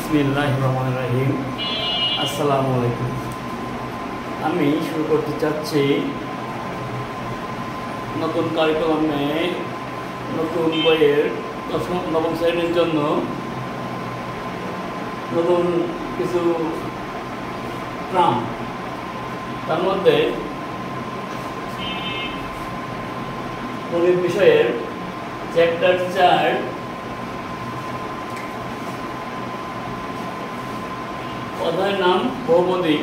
বিসমিল্লাহির রহমানির রহিম। আসসালামু আলাইকুম। আমি শুরু করতে চাচ্ছি নতুন কারিকুলামে নতুন বইয়ের নবম শ্রেণীর জন্য নতুন কিছু ট্রাম। তার মধ্যে গণিত বিষয়ের চ্যাপ্টার 4 অধ্যায়ের নাম বহুপদী।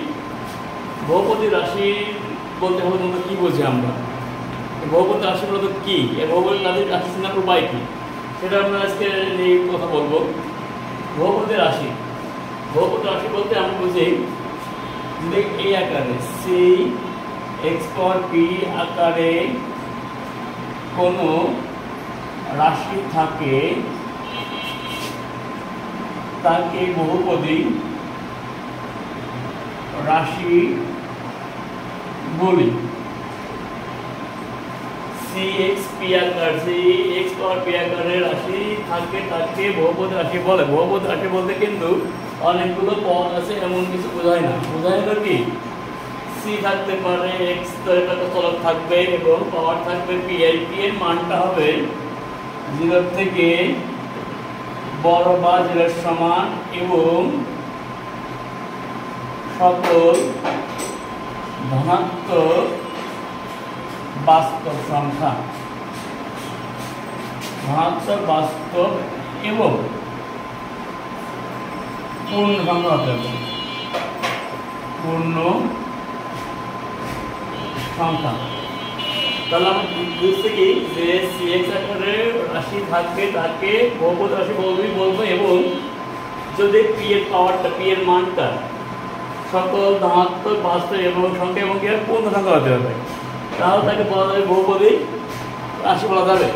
বহুপদী রাশি বলতে হলে মূলত কী বুঝি আমরা, বহুপদী রাশি মূলত কী, এই বহুপদী রাশি চিনার উপায় কী, সেটা আমরা আজকে নিয়ে কথা বলবো। বহুপদী রাশি বলতে আমরা বুঝি যদি এই আকারে সি এক্স পাওয়ার পি আকারে কোনো রাশি থাকে তাকে বহুপদী রাশি বলি। সি এক্স পাওয়ার পি আকারে রাশি থাকে তাকে বহুপদী রাশি বলে। বহুপদী রাশি বলতে কিন্তু অনেকগুলো পদ আছে এমন কিছু বোঝায় না। বোঝায় হলো কি, সি থাকতে পারে, এক্স একটা চলক থাকবে এবং পাওয়ার থাকবে পি। এই পি এর মানটা হবে 0 থেকে বড় বা 0 সমান এবং সকল ধনাত্মক বাস্তব সংখ্যা, এবং পূর্ণ সংখ্যা হতে হবে, পূর্ণ সংখ্যা। তাহলে আমরা বুঝতে কি যে সি এক্স আকারে রাশি থাকবে তাকে বহুপদী রাশি বলবো এবং যদি পি এর পাওয়ারটা, পি এর মানটা সকল ধনাত্মক বাস্তব এবং সংখ্যা এবং পূর্ণ সংখ্যা হতে হবে, তাহলে তাকে বলা যাবে বহুপদী রাশি বলা যাবে।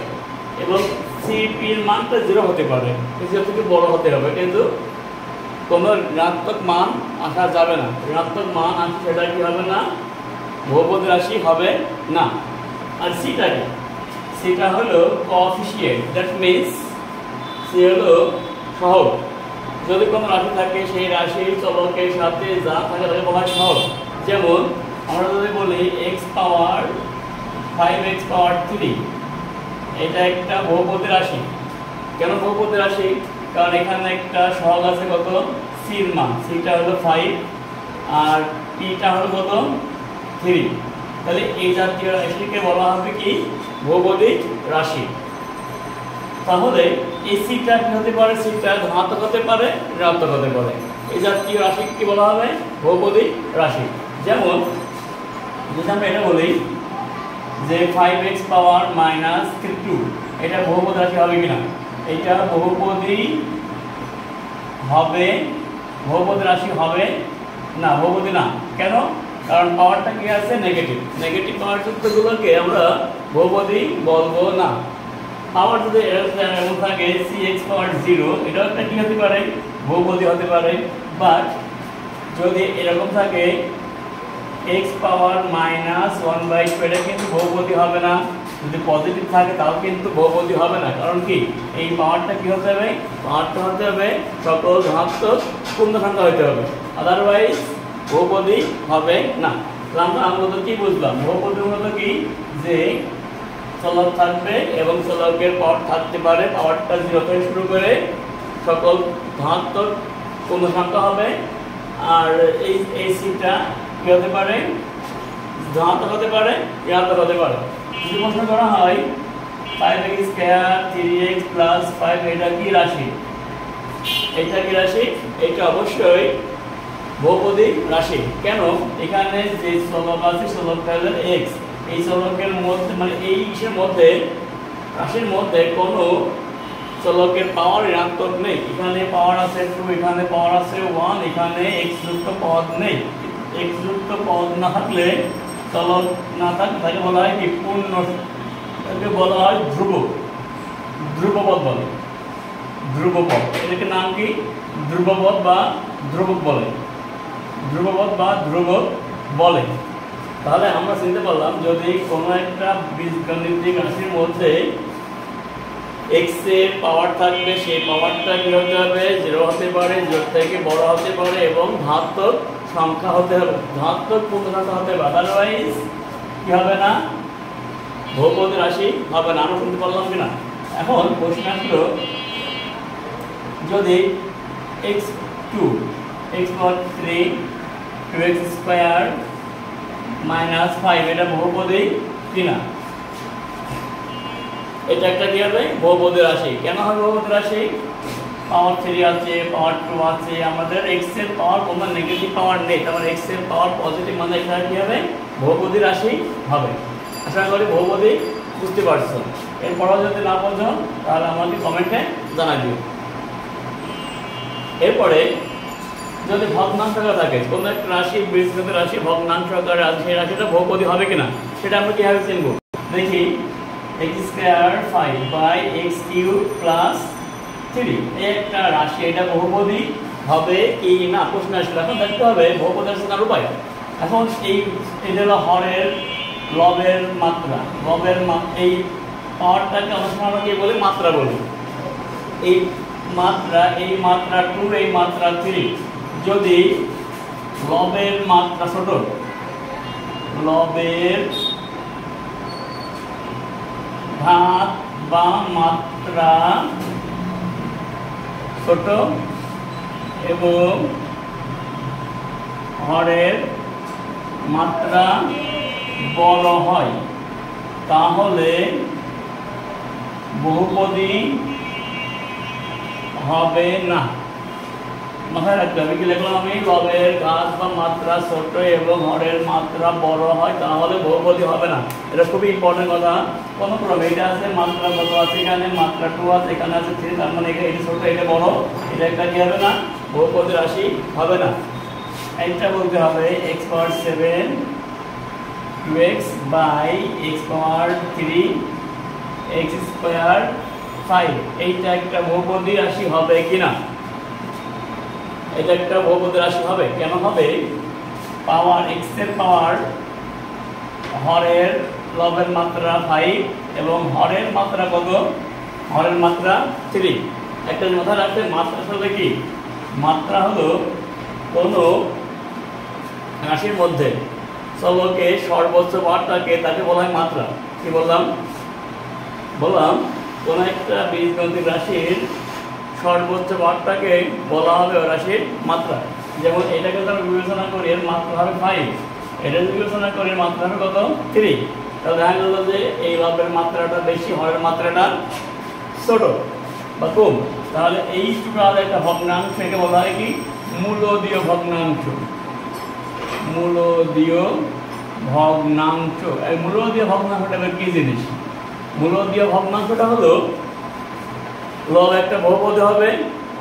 এবং সি পি এর মানটা 0 হতে পারে, 0 থেকে বড় হতে হবে, কিন্তু কোনো ঋণাত্মক মান আসা যাবে না। ঋণাত্মক মান আসে সেটা কি হবে না, বহুপদী রাশি হবে না। আর সিটা হলো কোএফিশিয়েন্ট, দ্যাট মিনস সি হলো সহগ। যদি কোনো রাশি থাকে সেই রাশির চলকের সাথে যা থাকে তাকে বলা হয় সহগ। যেমন আমরা যদি বলি এক্স পাওয়ার 5x পাওয়ার 3, এটা একটা বহুপদী রাশি। কেন বহুপদী রাশি? কারণ এখানে একটা সহগ আছে কত, সির মান, সিটা হলো 5 আর পিটা হলো কত 3। তাহলে এই জাতীয় রাশিকে বলা হবে কি, বহুপদী রাশি। তাহলে এই সিটা কি হতে পারে, সিটা ধনাত্মক হতে পারে, ঋণাত্মক হতে পারে। এই জাতীয় রাশি কি বলা হবে, বহুপদী রাশি। যেমন যদি আমরা এটা বলি যে 5x পাওয়ার -2, এটা বহুপদী রাশি হবে কিনা? এটা বহুপদী রাশি হবে না, বহুপদী না। কেন? কারণ পাওয়ারটা কি আছে, নেগেটিভ পাওয়ার যুক্তগুলোকে আমরা বহুপদী বলবো না। পাওয়ার যদি এমন থাকে সি এক্স পাওয়ার 0, এটাও একটা কি হতে পারে, বহুপদী হতে পারে। বাট যদি এরকম থাকে এক্স পাওয়ার -1/2, এটা কিন্তু বহুপদী হবে না। যদি পজিটিভ থাকে তাও কিন্তু বহুপদী হবে না। কারণ কি, এই পাওয়ারটা কি হতে হবে, পাওয়ারটা হতে হবে সকল ধনাত্মক পূর্ণ সংখ্যা হতে হবে, আদারওয়াইজ বহুপদী হবে না। আমরা মূলত কি বুঝলাম, বহুপদী মূলত কি, যে চলক থাকবে এবং চলকের পাওয়ার থাকতে পারে, পাওয়ারটা 0 থেকে শুরু করে সকল ধনাত্মক পূর্ণ সংখ্যা হবে। আর এই সিটা কি হতে পারে, ধনাত্মক হতে পারে, ঋণাত্মক হতে পারে। যদি প্রশ্ন করা হয় 5x² 3x + 5, এটা কি রাশি? এটা কি রাশি? এটা অবশ্যই বহুপদী রাশি। কেন? এখানে যে চলক আছে, চলকটা হলো x, এই চলকের মধ্যে মানে এই মধ্যে রাশির মধ্যে কোনো চলকের পাওয়ার ঋণাত্মক নেই। এখানে পাওয়ার আছে 2, এখানে পাওয়ার আছে 1, এখানে x যুক্ত পদ নেই। x যুক্ত পদ না থাকলে, চলক না থাকলে তাকে বলা হয় কি, পূর্ণ, তাকে বলা হয় ধ্রুবপদ বলে। ধ্রুবপদ, এটাকে নাম কি, ধ্রুবপদ বা ধ্রুবক বলে। ধ্রুবক বলে। তাহলে আমরা চিনতে পারলাম যদি কোনো একটা বীজগণিতিক রাশির মধ্যে x এর পাওয়ার থাকবে সেই পাওয়ারটা কি হতে হবে 0 হতে পারে, 0 থেকে বড় হতে পারে এবং ধনাত্মক সংখ্যা হতে হবে, ধনাত্মক পূর্ণসংখ্যা হতে হবে, আদারওয়াইজ কি হবে না, বহুপদী রাশি হবে না। আমরা শুনতে পারলাম কিনা? এখন প্রশ্ন আসলো যদি x2 x power 3 2x square minus 5 এটা বহুপদী কিনা, এটা একটা কি হবে বহুপদী রাশি। কেন হবে বহুপদী রাশি? পাওয়ার 3 আছে, পাওয়ার 2 আছে, আমাদের x এর পাওয়ার কোনো নেগেটিভ পাওয়ার নেই, তার মানে x এর পাওয়ার পজিটিভ, মানে এটা কি হবে বহুপদী রাশি হবে। আশা করি বহুপদী বুঝতে পারছো। এরপরও যদি না বোঝো তাহলে আমাকে কমেন্টে জানাই দিও। এরপরে যদি ভগ্নাংশ আকারে থাকে, কোনো একটা রাশি বীজগণিত রাশি ভগ্নাংশ আকারে আছে, সেই রাশিটা বহুপদী হবে কিনা সেটা আমরা কিভাবে চিনব? দেখি x square 5 by x cube plus 3 এই একটা রাশি, এটা বহুপদী হবে কি না প্রশ্ন আসলে। এখন দেখতে হবে বহুপদী রাশি কার উপায়। এখন এটা হলো হরের লবের মাত্রা, লবের এই পাওয়ারটাকে অনেক সময় আমরা কি বলি মাত্রা বলি। এই মাত্রা 2 এই মাত্রা 3, যদি লবের মাত্রা ছোট, লবের ঘাত বা মাত্রা ছোট এবং হরের মাত্রা বড় হয় তাহলে বহুপদী হবে না। মাথায় রাখতে হবে, কি লিখলাম আমি? লবের ঘাত বা মাত্রা ছোট এবং হরের মাত্রা বড় হয় তাহলে বহুপদী হবে না। এটা খুবই ইম্পর্টেন্ট কথা। কোন ক্রমে এটা আছে মাত্রা কত আছে, এখানে মাত্রা 2 আছে, এখানে আছে 3, তার মানে এটা ছোট এটা বড়, এটা একটা কি হবে না বহুপদী রাশি হবে না। এইটা বলতে হবে x power 7 2x by x power 3 x square 5 এইটা একটা বহুপদী রাশি হবে কিনা। এটা একটা বহুপদী রাশি হবে। কেন হবে? পাওয়ার x এর পাওয়ার হরের লবের মাত্রা 5 এবং হরের মাত্রা কত? হরের মাত্রা 3। একটা মাথায় রাখতে, মাত্রা আসলে কি? মাত্রা হলো কোনো রাশির মধ্যে চলকে সর্বোচ্চ পাওয়ারটাকে তাকে বলা হয় মাত্রা। কি বললাম? কোন একটা বীজগণিত রাশির সর্বোচ্চ পাওয়ারটাকে বলা হবে ওই রাশির মাত্রা। যেমন এটাকে যদি আমরা বিবেচনা করি এর মাত্রা হবে 5, এটা যদি বিবেচনা করি এর মাত্রা হবে কত? 3। তাহলে দেখা গেল যে এই লবের মাত্রাটা বেশি, হরের মাত্রাটা ছোট বা কম। তাহলে এই টোটাল একটা ভগ্নাংশকে বলা হয় কি? মূলদীয় ভগ্নাংশ। মূলদীয় ভগ্নাংশ। এই মূলদীয় ভগ্নাংশটা কি জিনিস? মূলদীয় ভগ্নাংশটা হলো লব একটা বহুপদী হবে,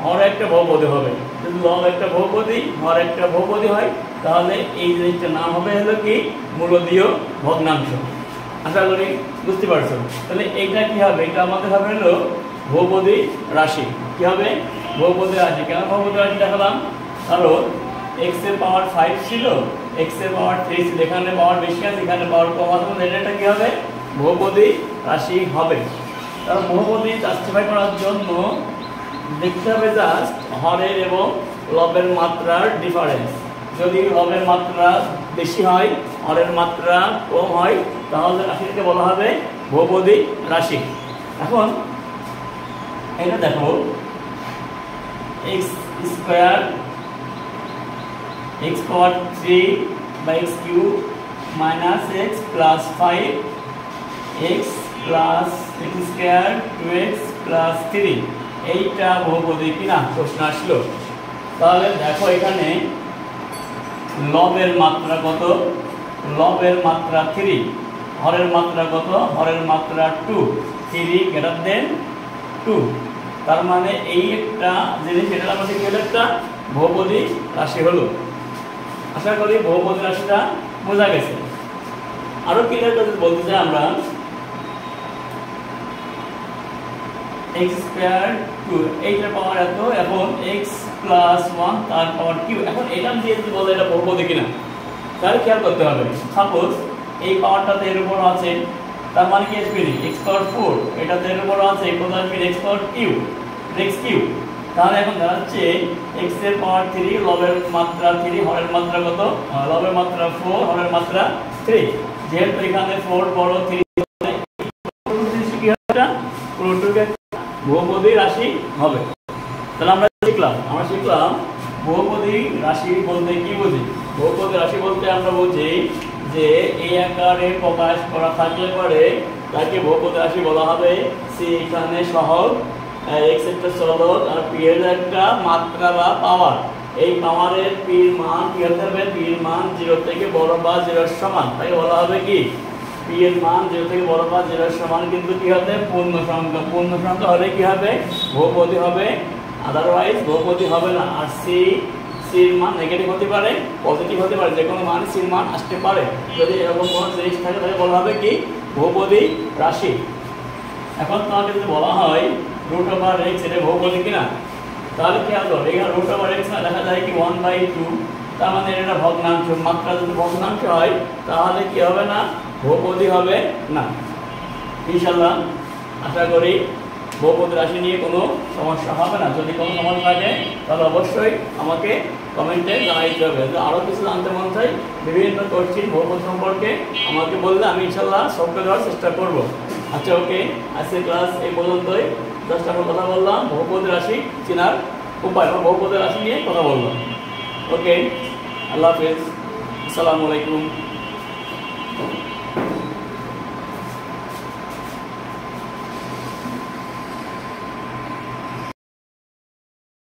হর একটা বহুপদী হবে। যদি লব একটা বহুপদী, হর একটা বহুপদী হয় তাহলে এই জিনিসটার নাম হবে হলো কি? মূলদীয় ভগ্নাংশ। আশা করি বুঝতে পারছো। তাহলে এইটা কি হবে? এটা আমাদের হবে হলো বহুপদী রাশি। কি হবে? বহুপদী রাশি। কেন বহুপদী রাশি দেখালাম? কারণ x এর পাওয়ার 5 ছিল, x এর পাওয়ার 3 ছিল, এখানে পাওয়ার বেশি আছে, এখানে পাওয়ার কম আছে, এটা কি হবে? বহুপদী রাশি হবে। কারণ বহুপদী জাস্টিফাই করার জন্য দেখতে হবে জাস্ট হরের এবং লবের মাত্রার ডিফারেন্স। যদি লবের মাত্রা বেশি হয়, হরের মাত্রা কম হয়, তাহলে রাশিটাকে বলা হবে বহুপদী রাশি। এখন এটা দেখো x square x power 3 by x cube minus x plus 5 x plus x square 2x plus 3 এইটা বহুপদী কিনা প্রশ্ন আসলো। তাহলে দেখো এখানে লবের মাত্রা কত? লবের মাত্রা 3, হরের মাত্রা কত? হরের মাত্রা 2, 3 গ্রেটার দেন 2। তার মানে এই একটা জিনিস, এটা আমাদের কি হলো? একটা বহুপদী রাশি হলো। আশা করি বহুপদী রাশিটা বোঝা গেছে। আরো ক্লিয়ার করে বলতে চাই আমরা x স্কয়ার 2 এইটার পাওয়ার এত, এখন x প্লাস 1 তার পাওয়ার কিউ। এখন এটা দিয়ে যদি বলে এটা বহুপদী কিনা তাহলে খেয়াল করতে হবে। সাপোজ এই পাওয়ারটা তো এর উপর আছে, তার মানে কি আসবে x পাওয়ার 4, এটা তো এর উপর আছে কত আসবে x পাওয়ার কিউ, x কিউ। তাহলে এখন দাঁড়াচ্ছে x এর পাওয়ার 3, লবের মাত্রা 3, হরের মাত্রা কত, লবের মাত্রা 4, হরের মাত্রা 3। যেহেতু এখানে 4 বড় 3 কি হবে, পুরোটুকু বহুপদী রাশি হবে। তাহলে আমরা শিখলাম বহুপদী রাশি বলতে কি বুঝি। বহুপদী রাশি বলতে আমরা বুঝি যে এই আকারে প্রকাশ করা থাকলে পরে তাকে বহুপদী রাশি বলা হবে। সি এখানে সহগ, x একটা চলক আর p এর একটা মাত্রা বা পাওয়ার। এই পাওয়ারের p এর মান কি হতে হবে, p এর মান 0 থেকে বড় বা 0 এর সমান, তাই বলা হবে কি p এর মান 0 থেকে বড় বা 0 এর সমান, কিন্তু কি হবে পূর্ণ সংখ্যা। পূর্ণ সংখ্যা হলে কি হবে বহুপদী হবে, আদারওয়াইজ বহুপদী হবে না। আর সির মান নেগেটিভ হতে পারে, পজিটিভ হতে পারে, যে কোনো মান সির মান আসতে পারে। যদি এরকম কোনো জিনিস থাকে তাহলে বলা হবে কি বহুপদী রাশি। এখন তোমাকে যদি বলা হয় √x এটা বহুপদী কিনা, তাহলে কি আসলো, এখানে √x না দেখা যায় কি 1/2, তার মানে এটা ভগ্নাংশ। মাত্রা যদি ভগ্নাংশ হয় তাহলে কি হবে না, বহুপদী হবে না। ইনশাআল্লাহ আশা করি বহুপদী রাশি নিয়ে কোনো সমস্যা হবে না। যদি কোনো সমস্যা থাকে তাহলে অবশ্যই আমাকে কমেন্টে জানাইতে হবে। যদি আরও কিছু জানতে মন চাই বিভিন্ন কোশ্চিন বহুপদী সম্পর্কে আমাকে বললে আমি ইনশাআল্লাহ সবকে দেওয়ার চেষ্টা করব। আচ্ছা ওকে, আজকের ক্লাস এই পর্যন্তই। জাস্ট আমরা কথা বললাম বহুপদী রাশি চেনার উপায়, বহুপদী রাশি নিয়ে কথা বললাম। ওকে, আল্লাহ হাফেজ, আসসালামু আলাইকুম।